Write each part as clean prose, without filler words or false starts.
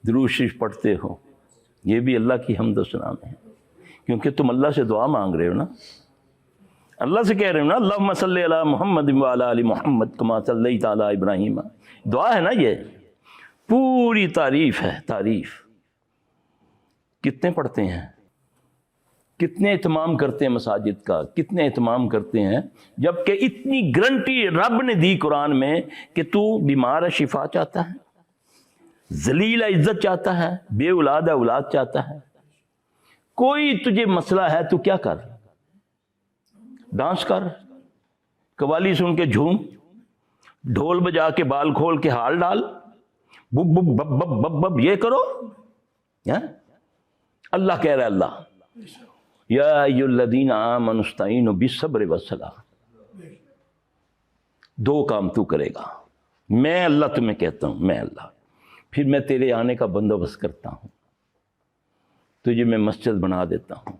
درود شریف پڑھتے ہو، یہ بھی اللہ کی حمد و ثنا ہے، کیونکہ تم اللہ سے دعا مانگ رہے ہو نا، اللہ سے کہہ رہے ہو نا اللہم صلی علی محمد وعلی آل محمد کما صلیت علی ابراہیم، دعا ہے نا، یہ پوری تعریف ہے، تعریف۔ کتنے پڑھتے ہیں، کتنے اہتمام کرتے ہیں مساجد کا، کتنے اہتمام کرتے ہیں، جبکہ اتنی گارنٹی رب نے دی قرآن میں کہ تو بیمار ہے شفا چاہتا ہے، ذلیل ہے عزت چاہتا ہے، بے اولاد ہے اولاد چاہتا ہے، کوئی تجھے مسئلہ ہے تو کیا کر، ڈانس کر، قوالی سن کے جھوم، ڈھول بجا کے بال کھول کے ہال ڈال، بب بب بب بب بب بب یہ کرو۔ اللہ کہہ رہا ہے، اللہ یا ایھا الذین آمنوا استعینوا بالصبر والصلاۃ، دو کام تو کرے گا، میں اللہ تمہیں کہتا ہوں، میں اللہ، پھر میں تیرے آنے کا بندوبست کرتا ہوں، تجھے میں مسجد بنا دیتا ہوں،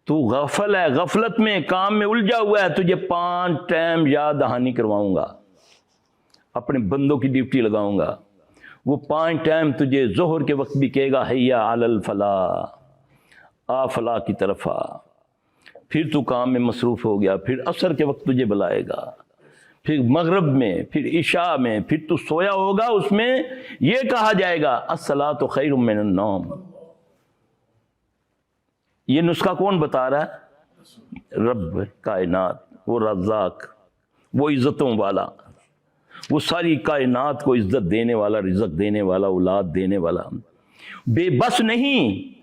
تو غافل ہے، غفلت میں کام میں الجھا ہوا ہے، تجھے 5 ٹائم یاد دہانی کرواؤں گا، اپنے بندوں کی ڈیوٹی لگاؤں گا، وہ 5 ٹائم تجھے ظہر کے وقت بھی کہے گا حیا علی الفلاح، آ فلاح کی طرف آ، پھر تو کام میں مصروف ہو گیا، پھر عصر کے وقت تجھے بلائے گا، پھر مغرب میں، پھر عشاء میں، پھر تو سویا ہوگا، اس میں یہ کہا جائے گا الصلاۃ خیر من النوم۔ یہ نسخہ کون بتا رہا ہے؟ رب کائنات، وہ رزاق، وہ عزتوں والا، وہ ساری کائنات کو عزت دینے والا، رزق دینے والا، اولاد دینے والا، بے بس نہیں،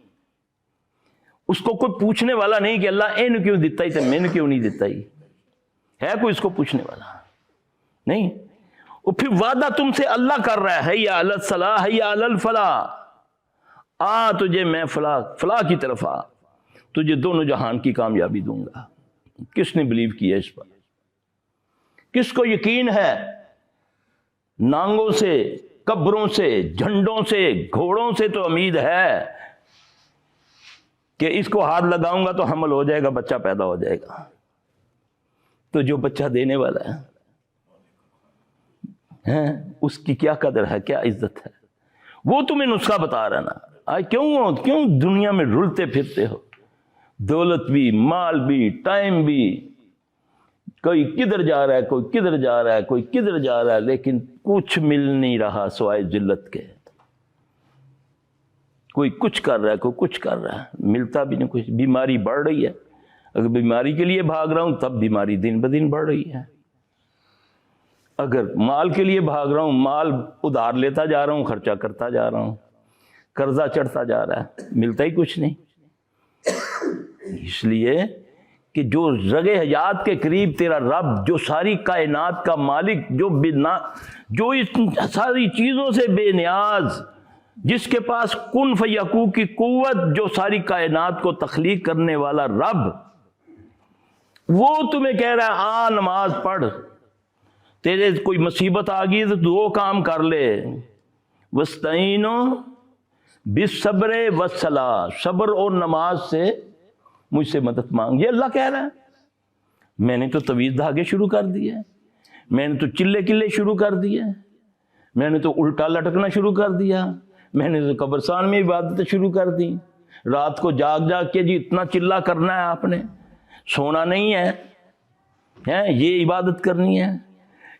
اس کو کوئی پوچھنے والا نہیں کہ اللہ اینو کیوں دیتا ہی تو میں نے کیوں نہیں دیتا ہی، ہے کوئی اس کو پوچھنے والا نہیں۔ اور پھر وعدہ تم سے اللہ کر رہا ہے حیا علی الصلاح حیا علی الفلاح، آ تجھے میں فلاح کی طرف آ، تجھے دونوں جہان کی کامیابی دوں گا۔ کس نے بلیو کیا اس پر؟ کس کو یقین ہے؟ نانگوں سے، قبروں سے، جھنڈوں سے، گھوڑوں سے تو امید ہے کہ اس کو ہاتھ لگاؤں گا تو حمل ہو جائے گا، بچہ پیدا ہو جائے گا، تو جو بچہ دینے والا ہے اس کی کیا قدر ہے، کیا عزت ہے، وہ تمہیں نسخہ بتا رہا نا۔ آج کیوں دنیا میں رلتے پھرتے ہو، دولت بھی، مال بھی، ٹائم بھی، کوئی کدھر جا رہا ہے، کوئی کدھر جا رہا ہے، کوئی کدھر جا رہا ہے، لیکن کچھ مل نہیں رہا سوائے ذلت کے۔ کوئی کچھ کر رہا ہے، کوئی کچھ کر رہا ہے، ملتا بھی نہیں کچھ۔ بیماری بڑھ رہی ہے، اگر بیماری کے لیے بھاگ رہا ہوں تب بیماری دن بدن بڑھ رہی ہے، اگر مال کے لیے بھاگ رہا ہوں مال ادھار لیتا جا رہا ہوں، خرچہ کرتا جا رہا ہوں، قرضہ چڑھتا جا رہا ہے، ملتا ہی کچھ نہیں۔ اس لیے کہ جو رگ حیات کے قریب تیرا رب، جو ساری کائنات کا مالک، جو اس ساری چیزوں سے بے نیاز، جس کے پاس کن فیکون کی قوت، جو ساری کائنات کو تخلیق کرنے والا رب، وہ تمہیں کہہ رہا ہے آ نماز پڑھ، تیرے کوئی مصیبت آ گئی تو 2 کام کر لے، وَاسْتَعِینُوا بِالصَّبْرِ وَالصَّلَاةِ، صبر اور نماز سے مجھ سے مدد مانگ۔ یہ اللہ کہہ رہا ہے۔ میں نے تو طویل دھاگے شروع کر دیے، میں نے تو چلے کلے شروع کر دیے، میں نے تو الٹا لٹکنا شروع کر دیا، میں نے تو قبرستان میں عبادتیں شروع کر دی، رات کو جاگ جاگ کے جی اتنا چلا کرنا ہے، آپ نے سونا نہیں ہے، یہ عبادت کرنی ہے،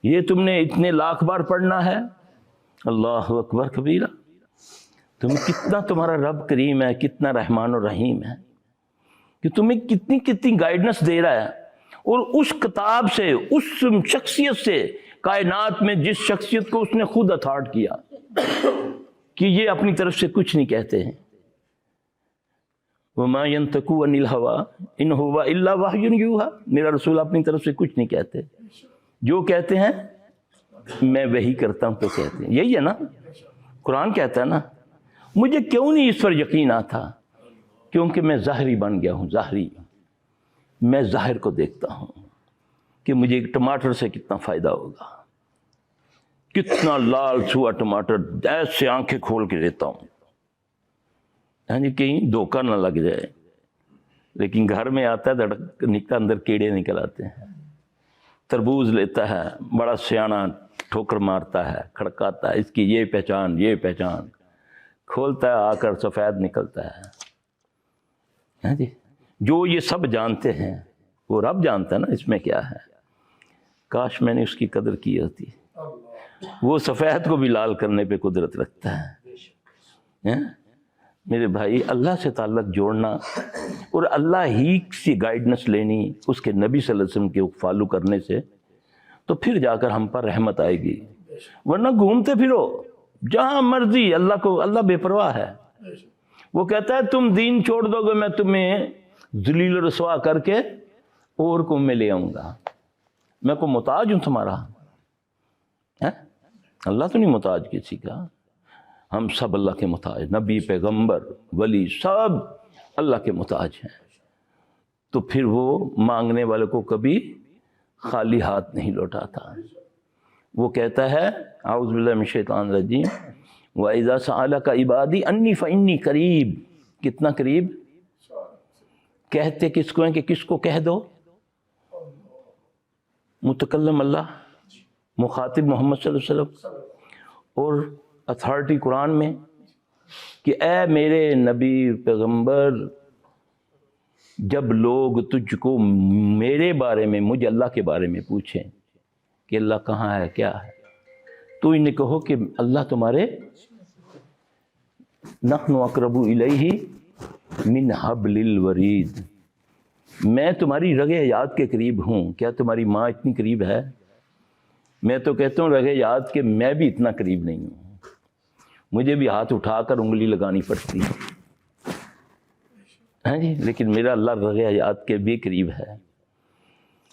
یہ تم نے اتنے لاکھ بار پڑھنا ہے۔ اللہ اکبر کبیرہ۔ کتنا تمہارا رب کریم ہے، کتنا رحمان و رحیم ہے کہ تمہیں کتنی گائیڈنس دے رہا ہے، اور اس کتاب سے، اس شخصیت سے، کائنات میں جس شخصیت کو اس نے خود اتھارٹ کیا کہ یہ اپنی طرف سے کچھ نہیں کہتے ہیں، وَمَا يَنْطِقُ عَنِ الْهَوَىٰ إِنْ هُوَ إِلَّا وَحْيٌ يُوحَىٰ، میرا رسول اپنی طرف سے کچھ نہیں کہتے، جو کہتے ہیں میں وہی کرتا ہوں تو کہتے ہیں۔ یہی ہے نا، قرآن کہتا ہے نا۔ مجھے کیوں نہیں اس پر یقین آتا؟ کیونکہ میں ظاہری بن گیا ہوں، ظاہری، میں ظاہر کو دیکھتا ہوں کہ مجھے ایک ٹماٹر سے کتنا فائدہ ہوگا، کتنا لال سوا ٹماٹر ایسے آنکھیں کھول کے دیتا ہوں، ہاں جی، کہیں دھوکہ نہ لگ جائے، لیکن گھر میں آتا ہے نکتا اندر کیڑے نکل آتے ہیں۔ تربوز لیتا ہے، بڑا سیانا ٹھوکر مارتا ہے، کھڑکاتا ہے، اس کی یہ پہچان، یہ پہچان، کھولتا ہے آ کر سفید نکلتا ہے جی. جو یہ سب جانتے ہیں وہ رب جانتا ہے نا اس میں کیا ہے. کاش میں نے اس کی قدر کی ہوتی. وہ سفید کو بھی لال کرنے پہ قدرت رکھتا ہے. میرے بھائی اللہ سے تعلق جوڑنا اور اللہ ہی سے گائیڈنس لینی اس کے نبی صلی اللہ علیہ وسلم کے فالو کرنے سے تو پھر جا کر ہم پر رحمت آئے گی. ورنہ گھومتے پھرو جہاں مرضی. اللہ بے پرواہ ہے. وہ کہتا ہے تم دین چھوڑ دو گے میں تمہیں ذلیل و رسوا کر کے اور کو میں لے آؤں گا. میں کو محتاج ہوں تمہارا. اللہ تو نہیں محتاج کسی کا. ہم سب اللہ کے محتاج. نبی پیغمبر ولی سب اللہ کے محتاج ہیں. تو پھر وہ مانگنے والے کو کبھی خالی ہاتھ نہیں لوٹاتا. وہ کہتا ہے اعوذ باللہ من الشیطان الرجیم وَإِذَا سَأَلَكَ عِبَادِي أَنِّي فَإِنِّي قریب. کتنا قریب؟ کہتے کس کو ہیں کہ کس کو کہہ دو؟ متکلم اللہ، مخاطب محمد صلی اللہ علیہ وسلم، اور اتھارٹی قرآن میں کہ اے میرے نبی پیغمبر جب لوگ تجھ کو میرے بارے میں مجھے اللہ کے بارے میں پوچھیں کہ اللہ کہاں ہے کیا ہے تو انہیں کہو کہ اللہ تمہارے نحن اقرب الیہ من حبل الورید. میں تمہاری رگ حیات کے قریب ہوں. کیا تمہاری ماں اتنی قریب ہے؟ میں تو کہتا ہوں رگ حیات کے میں بھی اتنا قریب نہیں ہوں. مجھے بھی ہاتھ اٹھا کر انگلی لگانی پڑتی ہے جی. لیکن میرا اللہ رگ حیات کے بھی قریب ہے.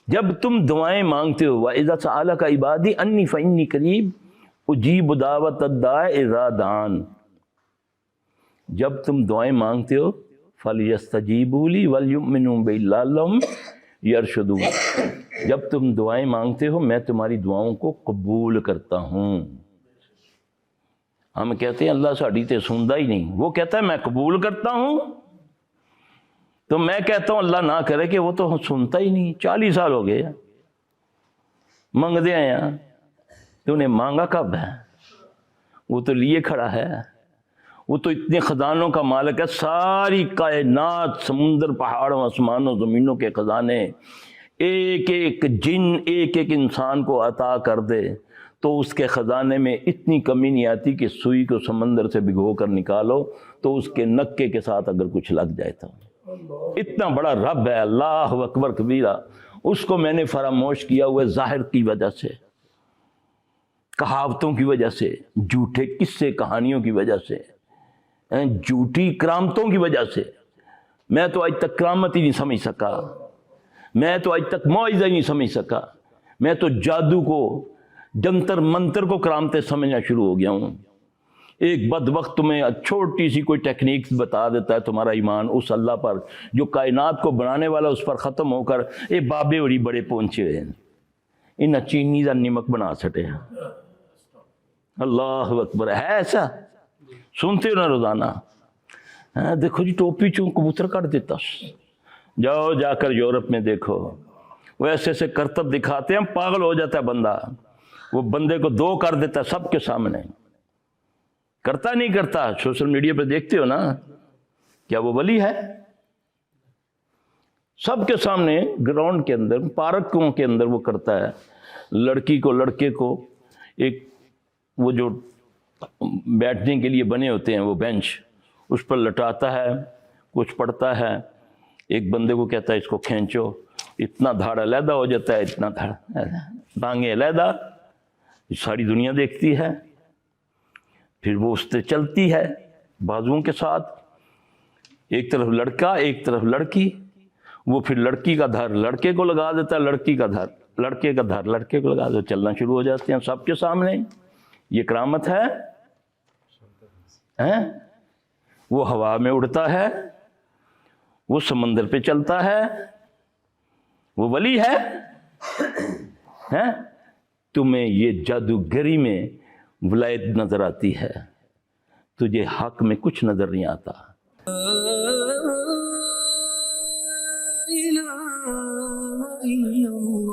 جب تم دعائیں مانگتے ہو وَإِذَا سَأَلَكَ عِبَادِي أَنِّي فَإِنِّي قَرِيبٌ أُجِيبُ دَعْوَةَ الدَّاعِ إِذَا دَعَانِ. جب تم دعائیں مانگتے ہو فَلْيَسْتَجِيبُوا لِي وَلْيُؤْمِنُوا بِي لَعَلَّهُمْ يَرْشُدُونَ. جب تم دعائیں مانگتے ہو میں تمہاری دعاؤں کو قبول کرتا ہوں. ہم کہتے ہیں اللہ ساڑی تے سندا ہی نہیں. وہ کہتا ہے میں قبول کرتا ہوں. تو میں کہتا ہوں اللہ نہ کرے کہ وہ تو سنتا ہی نہیں. 40 سال ہو گئے منگدے ہیں یہاں. تو انہیں مانگا کب ہے؟ وہ تو لیے کھڑا ہے. وہ تو اتنے خزانوں کا مالک ہے. ساری کائنات سمندر پہاڑوں آسمانوں زمینوں کے خزانے ایک ایک جن ایک ایک انسان کو عطا کر دے تو اس کے خزانے میں اتنی کمی نہیں آتی کہ سوئی کو سمندر سے بھگو کر نکالو تو اس کے نکے کے ساتھ اگر کچھ لگ جائے تو. اتنا بڑا رب ہے. اللہ اکبر کبیرہ. اس کو میں نے فراموش کیا ہوا ظاہر کی وجہ سے، کہاوتوں کی وجہ سے، جھوٹے قصے کہانیوں کی وجہ سے، جھوٹی کرامتوں کی وجہ سے. میں تو آج تک کرامت ہی نہیں سمجھ سکا. میں تو آج تک معجزہ ہی نہیں سمجھ سکا. میں تو جادو کو جنتر منتر کو کرامتیں سمجھنا شروع ہو گیا ہوں. ایک بدبخت تمہیں چھوٹی سی کوئی ٹیکنیکس بتا دیتا ہے تمہارا ایمان اس اللہ پر جو کائنات کو بنانے والا اس پر ختم ہو کر اے بابے وڑی بڑے پہنچے ہیں ان چینی کا نمک بنا سٹے. اللہ اکبر. ہے ایسا؟ سنتے ہو نا روزانہ. دیکھو جی ٹوپی چون کبوتر کاٹ دیتا. جاؤ جا کر یورپ میں دیکھو وہ ایسے ایسے کرتب دکھاتے ہیں پاگل ہو جاتا ہے بندہ. وہ بندے کو دو کر دیتا ہے سب کے سامنے. کرتا نہیں کرتا. سوشل میڈیا پہ دیکھتے ہو نا. کیا وہ ولی ہے؟ سب کے سامنے گراؤنڈ کے اندر پارکوں کے اندر وہ کرتا ہے. لڑکی کو لڑکے کو ایک وہ جو بیٹھنے کے لیے بنے ہوتے ہیں وہ بینچ اس پر لٹاتا ہے کچھ پڑھتا ہے. ایک بندے کو کہتا ہے اس کو کھینچو. اتنا دھاڑ علیحدہ ہو جاتا ہے. اتنا دھاڑ ٹانگیں علیحدہ. ساری دنیا دیکھتی ہے. پھر وہ اس سے چلتی ہے بازوؤں کے ساتھ. ایک طرف لڑکا ایک طرف لڑکی. وہ پھر لڑکی کا دھر لڑکے کو لگا دیتا ہے لڑکی کا دھر لڑکے کا دھر لڑکے کو لگا دیتا. چلنا شروع ہو جاتے ہیں سب کے سامنے. یہ کرامت ہے. وہ ہوا میں اڑتا ہے. وہ سمندر پہ چلتا ہے. وہ ولی ہے. تمہیں یہ جادوگری میں ولایت نظر آتی ہے. تجھے حق میں کچھ نظر نہیں آتا. لا الہ الا اللہ